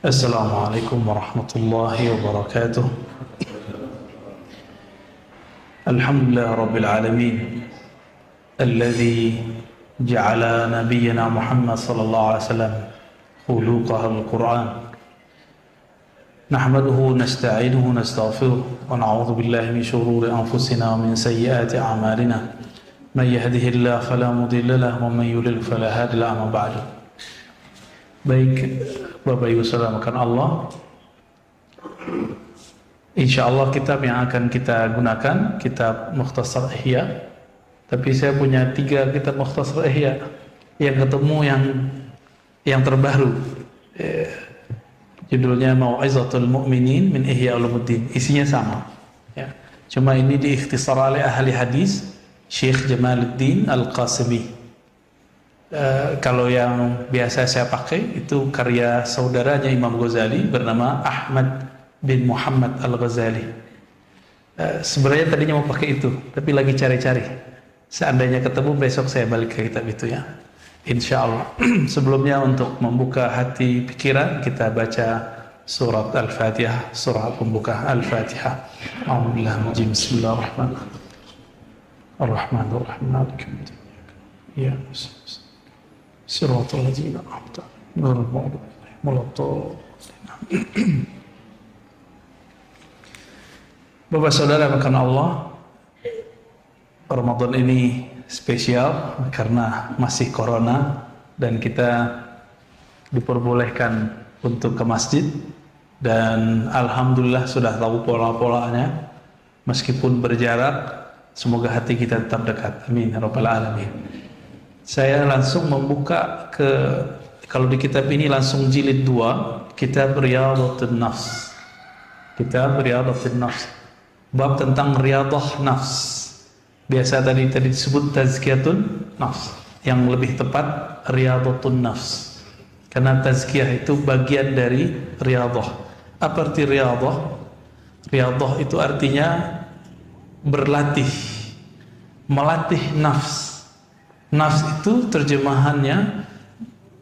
Assalamualaikum warahmatullahi wabarakatuh. Alhamdulillah rabbil alamin alladzi ja'ala nabiyyana Muhammad sallallahu alaihi wasallam khuluqahal Qur'an. Nahmaduhu nasta'inuhu nastaghfiruh wa na'udzu billahi min shururi anfusina wa min sayyiati a'malina. Man yahdihillahu fala mudilla lahu wa man yudlil fala hadiya lahu. Amma ba'du. Baik Bapak Ibu saudara Allah, insyaallah kitab yang akan kita gunakan kitab Mukhtasar Ihya. Tapi saya punya 3 kitab Mukhtasar Ihya yang ketemu yang terbaru. Judulnya Mau'izatul Mu'minin min Ihya Ulumuddin. Isinya sama. Ya. Cuma ini diikhtisar oleh ahli hadis Syekh Jamaluddin Al-Qasimi. Kalau yang biasa saya pakai itu karya saudaranya Imam Ghazali bernama Ahmad bin Muhammad Al-Ghazali. Sebenarnya tadinya mau pakai itu, tapi lagi cari-cari. Seandainya ketemu besok saya balik ke kitab itu ya, insya Allah. Sebelumnya untuk membuka hati pikiran kita baca surat Al-Fatihah, surah pembuka Al-Fatihah. A'udzubillahi bismillahirrahmanirrahim. Ar-Rahmanir-Rahim. Ya. Siratal ladzina an'amta 'alaihim ghairil maghdubi 'alaihim waladdallin. Bapak saudara makan Allah, Ramadan ini spesial karena masih corona dan kita diperbolehkan untuk ke masjid, dan alhamdulillah sudah tahu pola-polanya meskipun berjarak. Semoga hati kita tetap dekat, amin ya rabbal alamin. Saya langsung membuka kalau di kitab ini langsung jilid 2, kitab Riyadhatun Nafs. Kitab Riyadhatun Nafs. Bab tentang riyadah nafs. Biasa tadi disebut tazkiyatun nafs. Yang lebih tepat Riyadhatun Nafs. Karena tazkiyah itu bagian dari riyadah. Apa arti riyadah? Riyadah itu artinya berlatih, melatih nafs. Nafs itu terjemahannya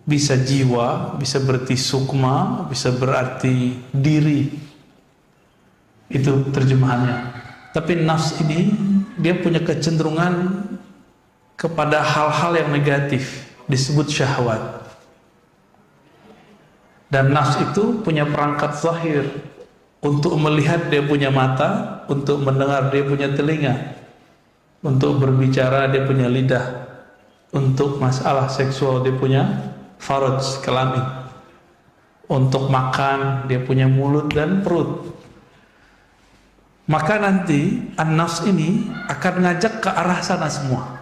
bisa jiwa, bisa berarti sukma, bisa berarti diri. Itu terjemahannya. Tapi nafs ini dia punya kecenderungan kepada hal-hal yang negatif, disebut syahwat. Dan nafs itu punya perangkat zahir. Untuk melihat dia punya mata, untuk mendengar dia punya telinga, untuk berbicara dia punya lidah, untuk masalah seksual dia punya faraj, kelamin, untuk makan dia punya mulut dan perut. Maka nanti an-nafs ini akan ngajak ke arah sana semua.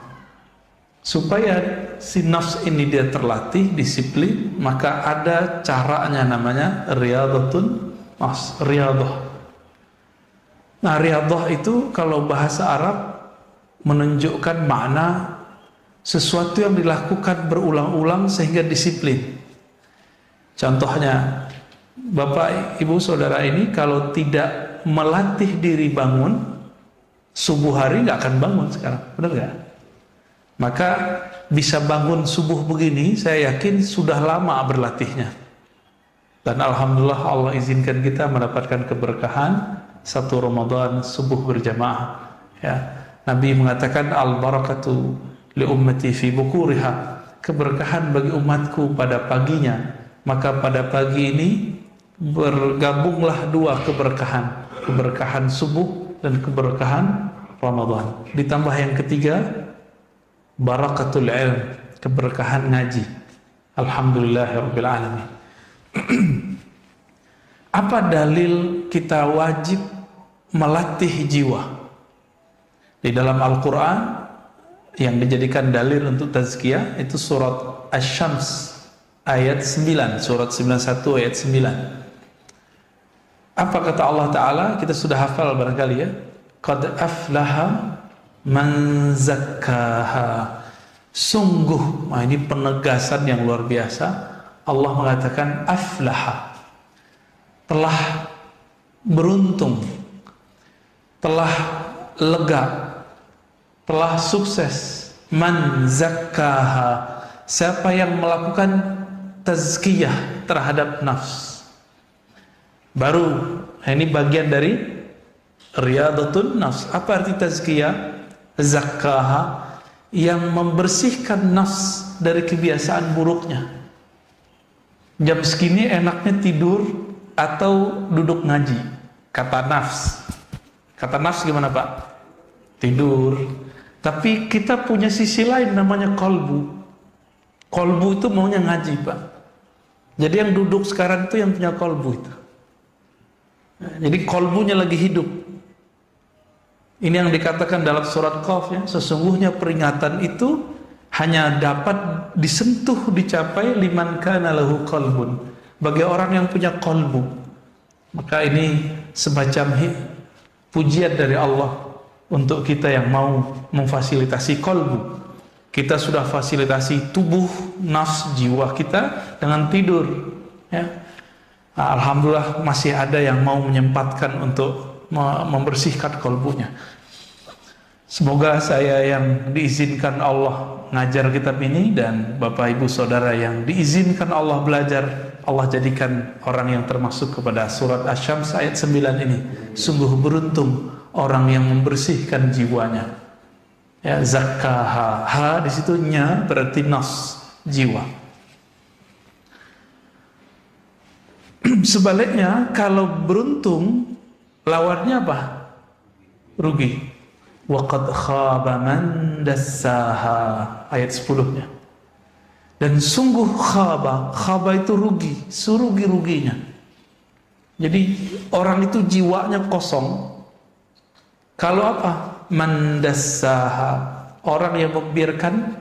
Supaya si nafs ini dia terlatih, disiplin, maka ada caranya namanya riyadhatun nafs, riyadah. Nah, riyadah itu kalau bahasa Arab menunjukkan makna sesuatu yang dilakukan berulang-ulang sehingga disiplin. Contohnya, Bapak, Ibu, Saudara ini kalau tidak melatih diri bangun, subuh hari nggak akan bangun sekarang, benar nggak? Maka bisa bangun subuh begini, saya yakin sudah lama berlatihnya. Dan alhamdulillah Allah izinkan kita mendapatkan keberkahan satu Ramadan subuh berjamaah. Ya, Nabi mengatakan al-barakatu li ummati fi bukuriha, keberkahan bagi umatku pada paginya. Maka pada pagi ini bergabunglah 2 keberkahan, keberkahan subuh dan keberkahan Ramadan. Ditambah yang ketiga barakatul ilm, keberkahan ngaji. Alhamdulillahirabbil alamin. Apa dalil kita wajib melatih jiwa? Di dalam Al-Quran yang dijadikan dalil untuk tazkiyah itu surat Asy-Syams ayat 9, surat 91 ayat 9. Apa kata Allah Ta'ala? Kita sudah hafal barangkali ya. Qad aflaha man zakkaha. Sungguh, nah ini penegasan yang luar biasa. Allah mengatakan aflaha, telah beruntung, telah lega, telah sukses. Man zakkaha, siapa yang melakukan tazkiyah terhadap nafs. Baru ini bagian dari riyadhatun nafs. Apa arti tazkiyah? Zakkaha, yang membersihkan nafs dari kebiasaan buruknya. Jam segini enaknya tidur atau duduk ngaji, kata nafs. Kata nafs gimana Pak? Tidur. Tapi kita punya sisi lain namanya kolbu. Kolbu itu maunya ngaji Pak. Jadi yang duduk sekarang itu yang punya kolbu itu. Jadi kolbunya lagi hidup. Ini yang dikatakan dalam surat Qaf ya, sesungguhnya peringatan itu hanya dapat disentuh, dicapai liman kana lahu qalbun, bagi orang yang punya kolbu. Maka ini semacam pujian dari Allah untuk kita yang mau memfasilitasi kolbu. Kita sudah fasilitasi tubuh, nafs, jiwa kita dengan tidur ya. Alhamdulillah masih ada yang mau menyempatkan untuk membersihkan kolbunya. Semoga saya yang diizinkan Allah ngajar kitab ini dan Bapak Ibu Saudara yang diizinkan Allah belajar, Allah jadikan orang yang termasuk kepada surat Asy-Syams ayat 9 ini. Sungguh beruntung orang yang membersihkan jiwanya. Ya, zakkaha, ha di situ nya berarti nafs, jiwa. Sebaliknya kalau beruntung lawannya apa? Rugi. Wa qad khaba man dassaha, ayat 10-nya. Dan sungguh khaba itu rugi, serugi-ruginya. Jadi orang itu jiwanya kosong. Kalau apa? Man dassaha, orang yang membiarkan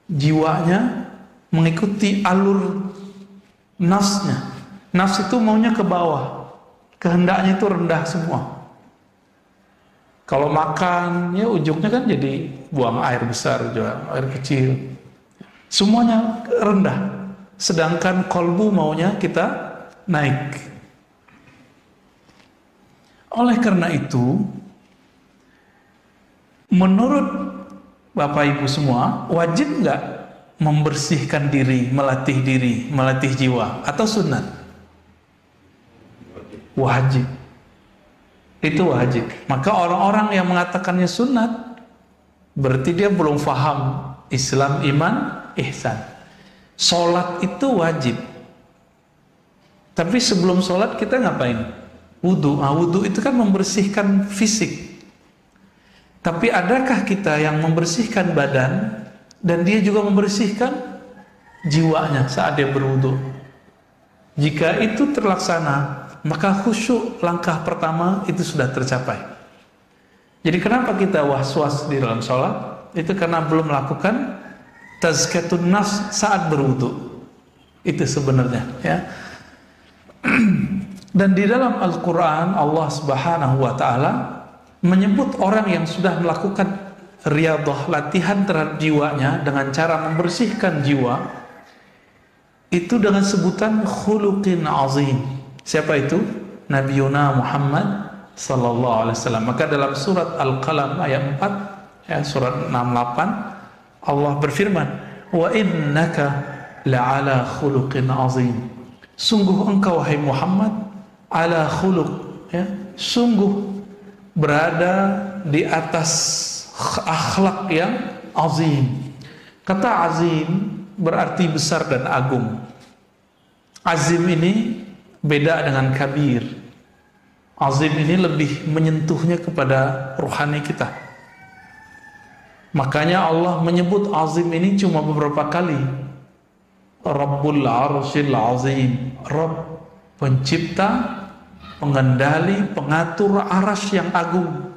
jiwanya mengikuti alur nafsnya. Nafs itu maunya ke bawah, kehendaknya itu rendah semua. Kalau makan, ya ujungnya kan jadi buang air besar juga, air kecil. Semuanya rendah. Sedangkan kolbu maunya kita naik. Oleh karena itu, menurut Bapak Ibu semua, wajib nggak membersihkan diri, melatih jiwa, atau sunat? Wajib. Itu wajib. Maka orang-orang yang mengatakannya sunat berarti dia belum faham Islam, iman, ihsan. Sholat itu wajib. Tapi sebelum sholat kita ngapain? Wudu. Wudu itu kan membersihkan fisik. Tapi adakah kita yang membersihkan badan dan dia juga membersihkan jiwanya saat dia berwudu? Jika itu terlaksana, maka khusyuk langkah pertama itu sudah tercapai. Jadi kenapa kita was-was di dalam sholat? Itu karena belum melakukan tazkiyatun nafs saat berwudu. Itu sebenarnya ya. Dan di dalam Al-Quran Allah Subhanahu wa ta'ala menyebut orang yang sudah melakukan riyadhah, latihan terhadap jiwanya dengan cara membersihkan jiwa itu dengan sebutan khuluqin azim. Siapa itu? Nabiuna Muhammad sallallahu alaihi wasallam. Maka dalam surat Al-Qalam ayat 4 ya, surat 68 Allah berfirman, "Wa innaka la'ala khuluqin azim." Sungguh engkau wahai Muhammad ala khuluq ya, sungguh berada di atas akhlak yang azim. Kata azim berarti besar dan agung. Azim ini beda dengan kabir. Azim ini lebih menyentuhnya kepada rohani kita. Makanya Allah menyebut azim ini cuma beberapa kali. Rabbul Arsyil Azim, Rabb, pencipta, pengendali, pengatur arasy yang agung.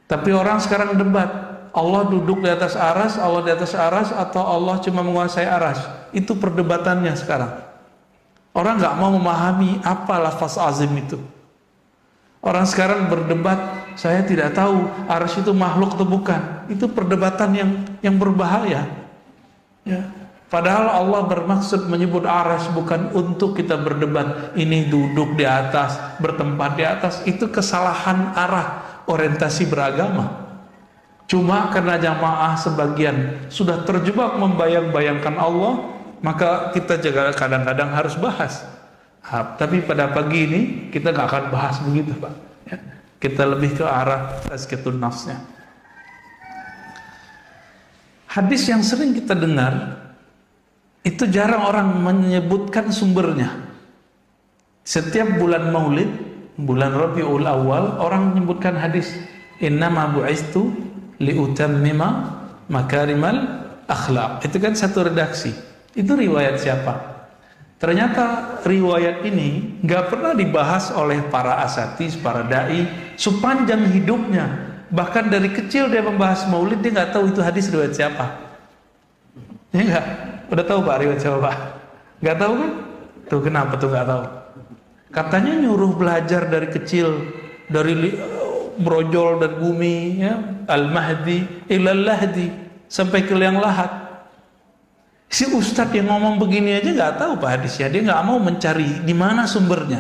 Tapi orang sekarang debat, Allah duduk di atas arasy, Allah di atas arasy, atau Allah cuma menguasai arasy. Itu perdebatannya sekarang. Orang nggak mau memahami apa lafaz azim itu. Orang sekarang berdebat, saya tidak tahu arasy itu makhluk atau bukan. Itu perdebatan yang berbahaya. Ya. Padahal Allah bermaksud menyebut arasy bukan untuk kita berdebat. Ini duduk di atas, bertempat di atas. Itu kesalahan arah orientasi beragama. Cuma karena jamaah sebagian sudah terjebak membayang-bayangkan Allah, maka kita juga kadang-kadang harus bahas Tapi pada pagi ini kita nggak akan bahas begitu, Pak. Ya. Kita lebih ke arah tazkiyatun nafsnya. Hadis yang sering kita dengar itu jarang orang menyebutkan sumbernya. Setiap bulan Maulid, bulan Rabiul Awal, orang menyebutkan hadis innama bu'istu liutammima makarimal akhlaq. Itu kan satu redaksi. Itu riwayat siapa? Ternyata riwayat ini nggak pernah dibahas oleh para asatis, para dai sepanjang hidupnya. Bahkan dari kecil dia membahas Maulid, dia nggak tahu itu hadis riwayat siapa. Ya nggak? Udah tahu Pak riwayat siapa Pak? Nggak tahu kan? Tuh kenapa tuh nggak tahu? Katanya nyuruh belajar dari kecil, dari brojol dan bumi, ya, al-mahdi ilal lahdi, sampai ke liang lahat. Si ustadz yang ngomong begini aja nggak tahu Pak hadisnya, dia nggak mau mencari di mana sumbernya.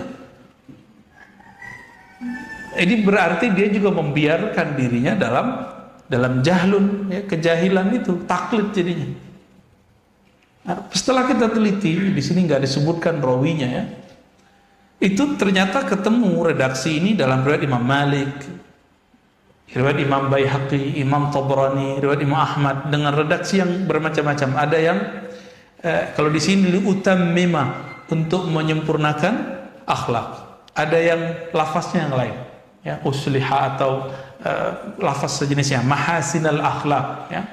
Ini berarti dia juga membiarkan dirinya dalam jahlun, ya, kejahilan itu, taklid jadinya. Nah, setelah kita teliti, di sini nggak disebutkan rawinya, ya. Itu ternyata ketemu redaksi ini dalam riwayat Imam Malik, riwayat Imam Baihaqi, Imam Tabrani, riwayat Imam Ahmad dengan redaksi yang bermacam-macam. Ada yang kalau di sini liutammima, untuk menyempurnakan akhlak. Ada yang lafaznya yang lain, ya, usliha atau lafaz sejenisnya mahasinal akhlak, ya.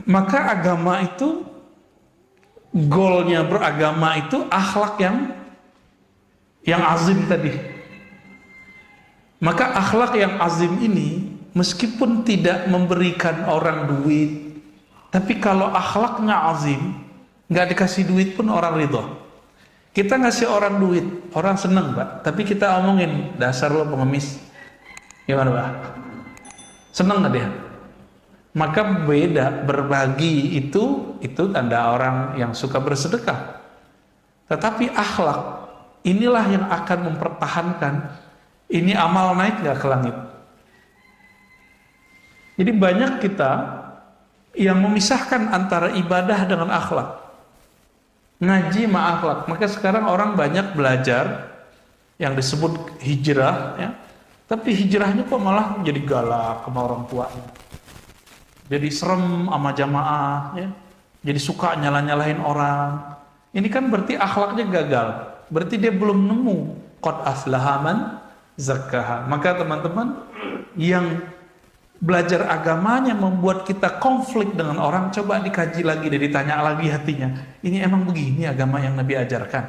Maka agama itu, goalnya beragama itu akhlak yang azim tadi. Maka akhlak yang azim ini meskipun tidak memberikan orang duit, tapi kalau akhlaknya azim, nggak dikasih duit pun orang ridho. Kita ngasih orang duit, orang seneng Pak, tapi kita omongin dasar lo pengemis, gimana Pak? Seneng nggak dia? Maka beda, berbagi itu tanda orang yang suka bersedekah. Tetapi akhlak inilah yang akan mempertahankan ini amal naik gak ke langit. Jadi banyak kita yang memisahkan antara ibadah dengan akhlak, ngaji sama akhlak. Maka sekarang orang banyak belajar yang disebut hijrah, ya. Tapi hijrahnya kok malah jadi galak sama orang tuanya, jadi serem sama jamaah, ya. Jadi suka nyalah-nyalahin orang. Ini kan berarti akhlaknya gagal, berarti dia belum nemu qad aflaha man zakkaha. Maka teman-teman yang belajar agamanya membuat kita konflik dengan orang, coba dikaji lagi dan ditanya lagi hatinya, ini emang begini agama yang Nabi ajarkan?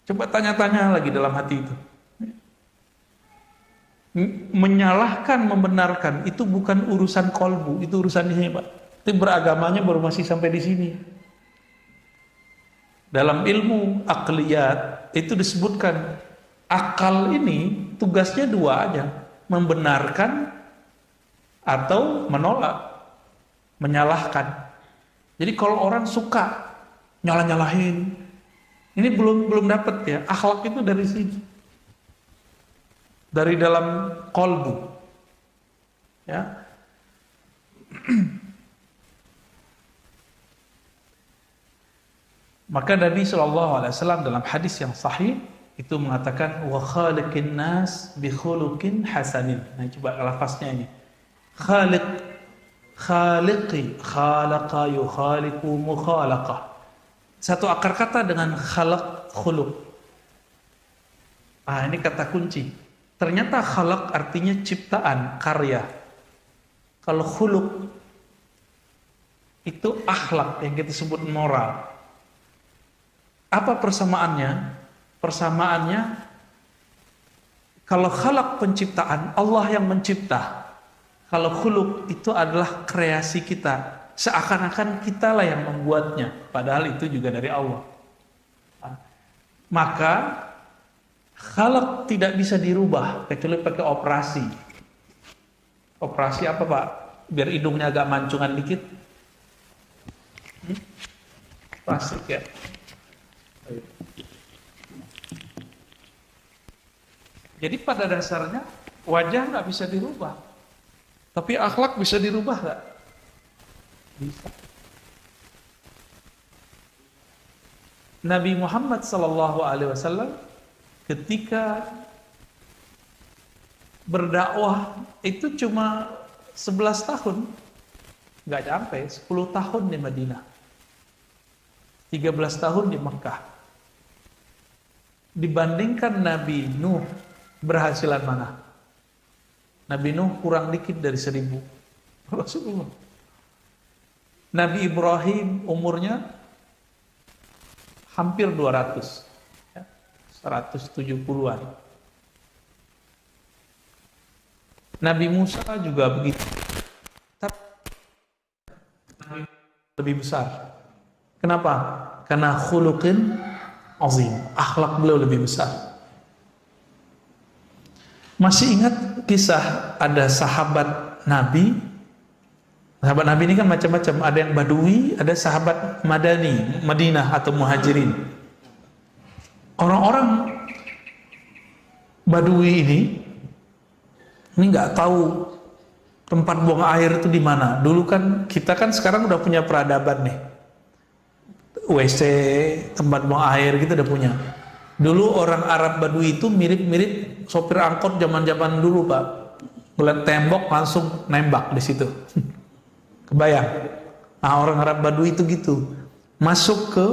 Coba tanya-tanya lagi dalam hati itu. Menyalahkan, membenarkan itu bukan urusan kolbu, itu urusan ini Pak. Itu beragamanya baru masih sampai di sini. Dalam ilmu akliyat itu disebutkan akal ini tugasnya dua aja, membenarkan atau menolak, menyalahkan. Jadi kalau orang suka nyalah-nyalahin, ini belum dapat, ya. Akhlak itu dari sini, dari dalam kolbu, ya. Maka Nabi SAW dalam hadis yang sahih itu mengatakan wa khaliqin nas bi khuluqin hasanin. Nah, coba lafaznya ini. Khaliqi, khalaqa yukhaliqu mukhalaqah. Satu akar kata dengan khalaq, khuluq. Ah, ini kata kunci. Ternyata khalaq artinya ciptaan, karya. Kalau khuluq itu akhlak yang kita sebut moral. Apa persamaannya? Persamaannya, kalau khalaq penciptaan, Allah yang mencipta. Kalau khuluq itu adalah kreasi kita. Seakan-akan kitalah yang membuatnya, padahal itu juga dari Allah. Maka khalaq tidak bisa dirubah kecuali pakai operasi. Operasi apa Pak? Biar hidungnya agak mancungan dikit. Plastik, ya. Jadi pada dasarnya wajah nggak bisa dirubah, tapi akhlak bisa dirubah nggak? Bisa. Nabi Muhammad SAW ketika berdakwah itu cuma 11 tahun, nggak sampai 10 tahun di Madinah, 13 tahun di Mekah. Dibandingkan Nabi Nuh, berhasilan mana? Nabi Nuh kurang dikit dari 1000 Rasulullah. Nabi Ibrahim umurnya hampir 200, 170-an. Nabi Musa juga begitu, tapi lebih besar. Kenapa? Karena khuluqin azim, akhlak beliau lebih besar. Masih ingat kisah ada sahabat Nabi? Sahabat Nabi ini kan macam-macam, ada yang Badui, ada sahabat Madani, Madinah atau Muhajirin. Orang-orang Badui ini nggak tahu tempat buang air itu di mana. Dulu kan kita kan sekarang udah punya peradaban nih, WC, tempat buang air kita udah punya. Dulu orang Arab Badui itu mirip-mirip sopir angkot zaman-zaman dulu, Pak. Ngeliat tembok langsung nembak di situ. Kebayang? Nah, orang Arab Badui itu gitu. Masuk ke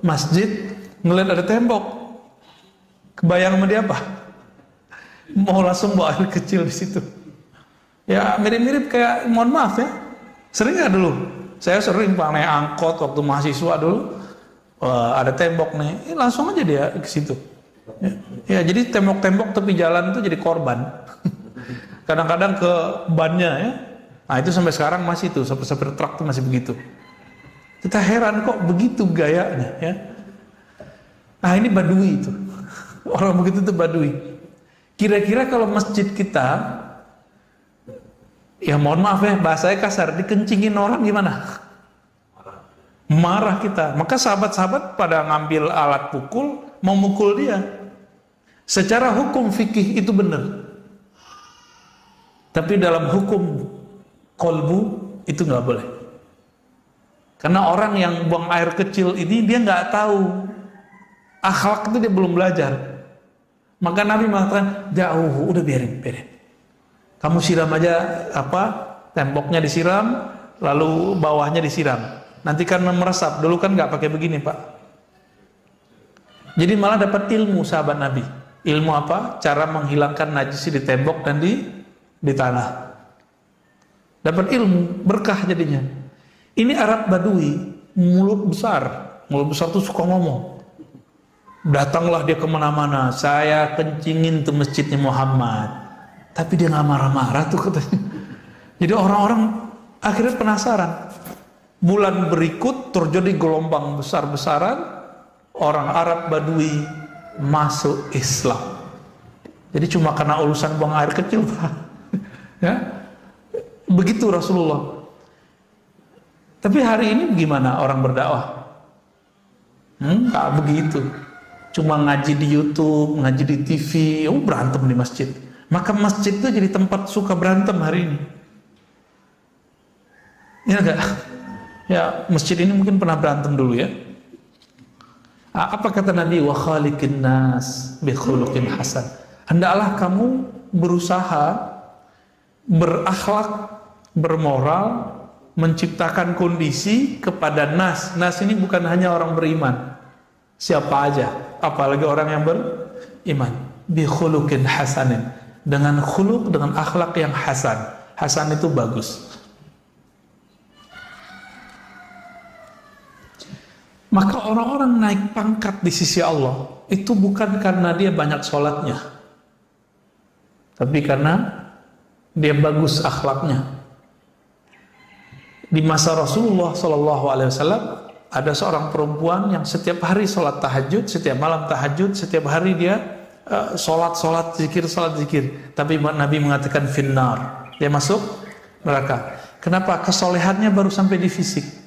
masjid, ngeliat ada tembok. Kebayang sama dia apa? Mau langsung bawa air kecil di situ. Ya mirip-mirip kayak, mohon maaf ya, sering nggak dulu? Saya sering Pak naik angkot waktu mahasiswa dulu, ada tembok nih, langsung aja dia ke situ. Ya jadi tembok-tembok tepi jalan itu jadi korban. Kadang-kadang ke bannya ya. Nah itu sampai sekarang masih tuh, sopir truk tuh masih begitu. Kita heran kok begitu gayanya ya. Nah ini Badui itu. Orang begitu tuh Badui. Kira-kira kalau masjid kita, ya mohon maaf ya, bahasanya kasar, dikencingin orang gimana? Marah kita. Maka sahabat-sahabat pada ngambil alat pukul, mau mukul dia. Secara hukum fikih itu benar. Tapi dalam hukum kolbu itu nggak boleh. Karena orang yang buang air kecil ini dia nggak tahu akhlak, itu dia belum belajar. Maka Nabi mengatakan jauh, udah biarin. Kamu siram aja temboknya disiram, lalu bawahnya disiram. Nanti kan meresap. Dulu kan nggak pakai begini, Pak. Jadi malah dapat ilmu sahabat Nabi. Ilmu apa? Cara menghilangkan najis di tembok dan di tanah. Dapat ilmu, berkah jadinya. Ini Arab Badui, mulut besar tuh suka ngomong. Datanglah dia kemana-mana, saya kencingin tuh masjidnya Muhammad. Tapi dia nggak marah-marah tuh katanya. Jadi orang-orang akhirnya penasaran. Bulan berikut terjadi gelombang besar-besaran, orang Arab Badui masuk Islam. Jadi cuma karena urusan buang air kecil, Pak. Ya, begitu Rasulullah. Tapi hari ini gimana orang berdakwah? Nggak begitu. Cuma ngaji di YouTube, ngaji di TV, berantem di masjid. Maka masjid itu jadi tempat suka berantem hari ini. Ya enggak? Ya, masjid ini mungkin pernah berantem dulu ya. Apa kata Nabi? Wa khaliqin nas bi khuluqin hasan. Hendaklah kamu berusaha berakhlak, bermoral, menciptakan kondisi kepada nas. Nas ini bukan hanya orang beriman. Siapa aja, apalagi orang yang beriman. Bi khuluqin hasanin. Dengan khuluq, dengan akhlak yang hasan. Hasan itu bagus. Maka orang-orang naik pangkat di sisi Allah itu bukan karena dia banyak sholatnya, tapi karena dia bagus akhlaknya. Di masa Rasulullah SAW ada seorang perempuan yang setiap hari sholat tahajud, setiap malam tahajud, setiap hari dia sholat zikir. Tapi Nabi mengatakan finnar, dia masuk neraka. Kenapa? Kesolehannya baru sampai di fisik.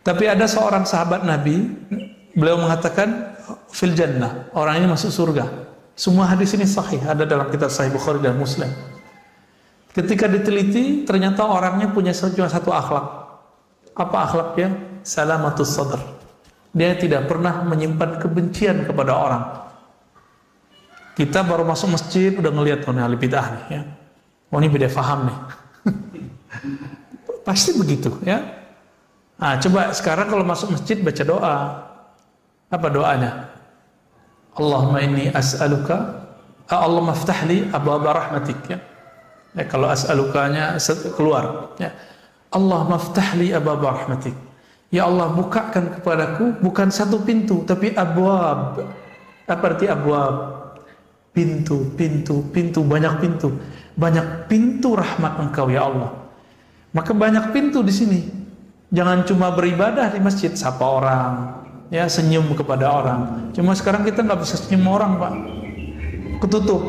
Tapi ada seorang sahabat Nabi, beliau mengatakan fil jannah, orang ini masuk surga. Semua hadis ini sahih, ada dalam kitab Sahih Bukhari dan Muslim. Ketika diteliti, ternyata orangnya punya cuma satu akhlak. Apa akhlaknya? Salamatus sadr. Dia tidak pernah menyimpan kebencian kepada orang. Kita baru masuk masjid udah ngelihat nih ahli bid'ah nih ya. Oh ini beda faham nih. Pasti begitu ya. Nah, coba sekarang kalau masuk masjid baca doa. Apa doanya? Allahumma inni as'aluka, Allahumma ftahli abwaaba rahmatik ya. Kalau as'alukanya keluar ya. Allahumma ftahli abwaaba rahmatik. Ya Allah, bukakan kepadaku bukan satu pintu tapi abwab. Apa arti abwab? Pintu, banyak pintu. Banyak pintu rahmat Engkau ya Allah. Maka banyak pintu di sini. Jangan cuma beribadah di masjid, sapa orang, ya senyum kepada orang. Cuma sekarang kita nggak bisa senyum orang, Pak. Ketutup.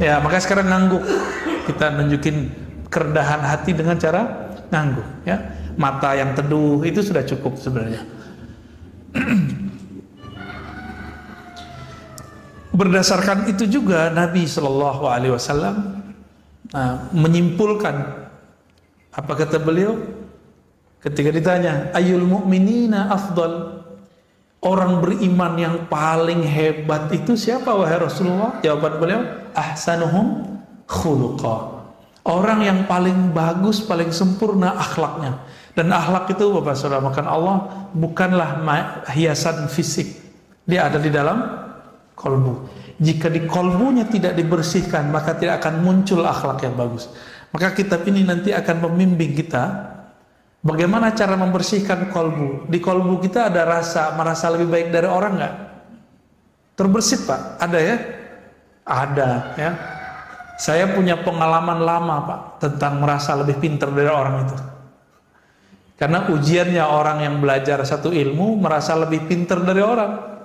Ya, maka sekarang ngangguk. Kita nunjukin kerendahan hati dengan cara ngangguk, ya. Mata yang teduh itu sudah cukup sebenarnya. Berdasarkan itu juga Nabi Shallallahu Alaihi Wasallam menyimpulkan, apa kata beliau ketika ditanya ayyul mu'minina afdal, orang beriman yang paling hebat itu siapa wahai Rasulullah? Jawaban beliau ahsanuhum khuluqa, orang yang paling bagus, paling sempurna akhlaknya. Dan akhlak itu Bapak Saudara makan Allah bukanlah hiasan fisik, dia ada di dalam kolbu. Jika di kolbunya tidak dibersihkan, maka tidak akan muncul akhlak yang bagus. Maka kitab ini nanti akan membimbing kita bagaimana cara membersihkan kolbu. Di kolbu kita ada merasa lebih baik dari orang nggak? Terbersit Pak? Ada ya? Ada ya. Saya punya pengalaman lama Pak tentang merasa lebih pintar dari orang itu. Karena ujiannya orang yang belajar satu ilmu merasa lebih pintar dari orang.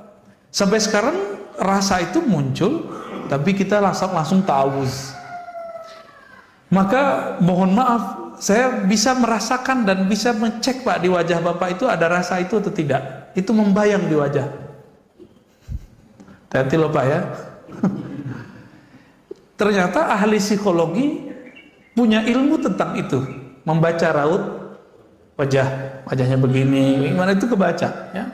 Sampai sekarang rasa itu muncul, tapi kita langsung ta'awuz. Maka mohon maaf, saya bisa merasakan dan bisa mengecek Pak di wajah Bapak itu ada rasa itu atau tidak. Itu membayang di wajah. Hati-hati loh Pak ya. Ternyata ahli psikologi punya ilmu tentang itu, membaca raut wajahnya begini, gimana itu kebaca ya.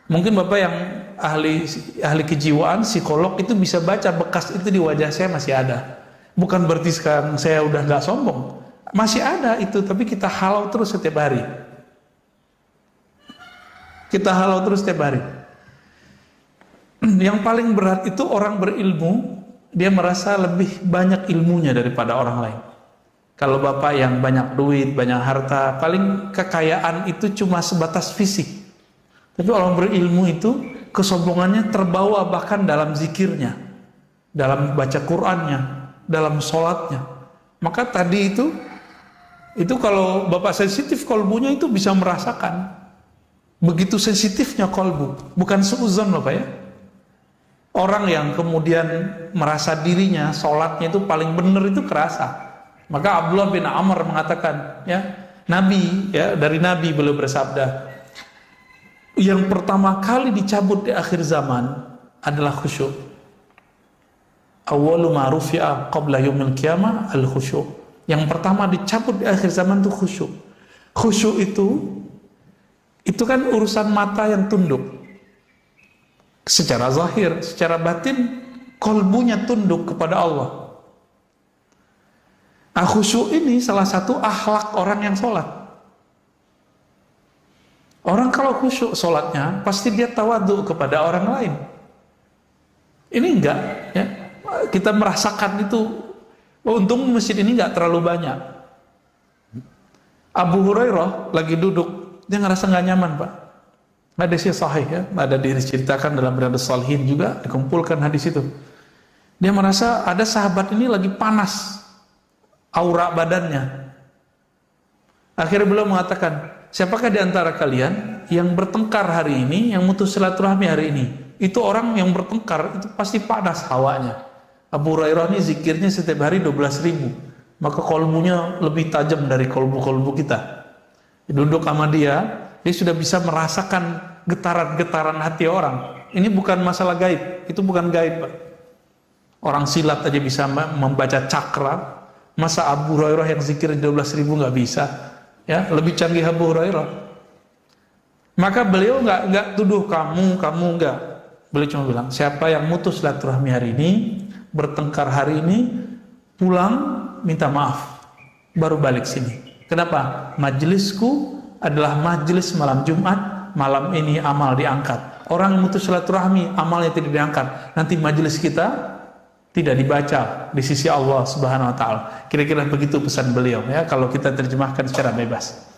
Mungkin Bapak yang ahli kejiwaan, psikolog itu bisa baca bekas itu di wajah saya masih ada. Bukan berarti sekarang saya udah nggak sombong, masih ada itu, tapi kita halau terus setiap hari. Kita halau terus setiap hari. Yang paling berat itu orang berilmu, dia merasa lebih banyak ilmunya daripada orang lain. Kalau Bapak yang banyak duit, banyak harta, paling kekayaan itu cuma sebatas fisik. Tapi orang berilmu itu kesombongannya terbawa bahkan dalam zikirnya, dalam baca Qur'annya, dalam sholatnya. Maka tadi itu kalau Bapak sensitif kolbunya itu bisa merasakan begitu sensitifnya kolbu. Bukan seuzon Bapak ya. Orang yang kemudian merasa dirinya sholatnya itu paling benar itu kerasa. Maka Abdullah bin Amr mengatakan, ya, Nabi ya, dari Nabi beliau bersabda, yang pertama kali dicabut di akhir zaman adalah khusyuk. Awwalu ma rufi'a qabla yaumil qiyamah al-khusyuk. Yang pertama dicabut di akhir zaman itu khusyuk. Khusyuk itu kan urusan mata yang tunduk. Secara zahir, secara batin kolbunya tunduk kepada Allah. Khusyuk ini salah satu akhlak orang yang sholat. Orang kalau khusyuk sholatnya pasti dia tawadhu kepada orang lain. Ini enggak ya. Kita merasakan itu. Untung masjid ini enggak terlalu banyak. Abu Hurairah lagi duduk, dia ngerasa nggak nyaman Pak. Hadisnya sahih ya, ada diceritakan dalam Riyadhus Shalihin juga dikumpulkan hadis itu. Dia merasa ada sahabat ini lagi panas aura badannya. Akhirnya beliau mengatakan, siapakah di antara kalian yang bertengkar hari ini, yang mutus silaturahmi hari ini? Itu orang yang bertengkar itu pasti panas hawanya. Abu Hurairah ini zikirnya setiap hari 12.000, maka kolbunya lebih tajam dari kolbu-kolbu kita. Duduk sama dia sudah bisa merasakan getaran-getaran hati orang. Ini bukan masalah gaib, itu bukan gaib Pak. Orang silat aja bisa membaca cakra, masa Abu Hurairah yang zikir 12.000 nggak bisa? Ya, lebih canggih Abu Hurairah. Maka beliau nggak tuduh kamu nggak. Beliau cuma bilang, siapa yang mutus silaturahmi hari ini, bertengkar hari ini, pulang minta maaf, baru balik sini. Kenapa? Majelisku adalah majelis malam Jumat, malam ini amal diangkat. Orang yang mutus silaturahmi, amalnya tidak diangkat. Nanti majelis kita tidak dibaca di sisi Allah Subhanahu wa taala. Kira-kira begitu pesan beliau ya, kalau kita terjemahkan secara bebas.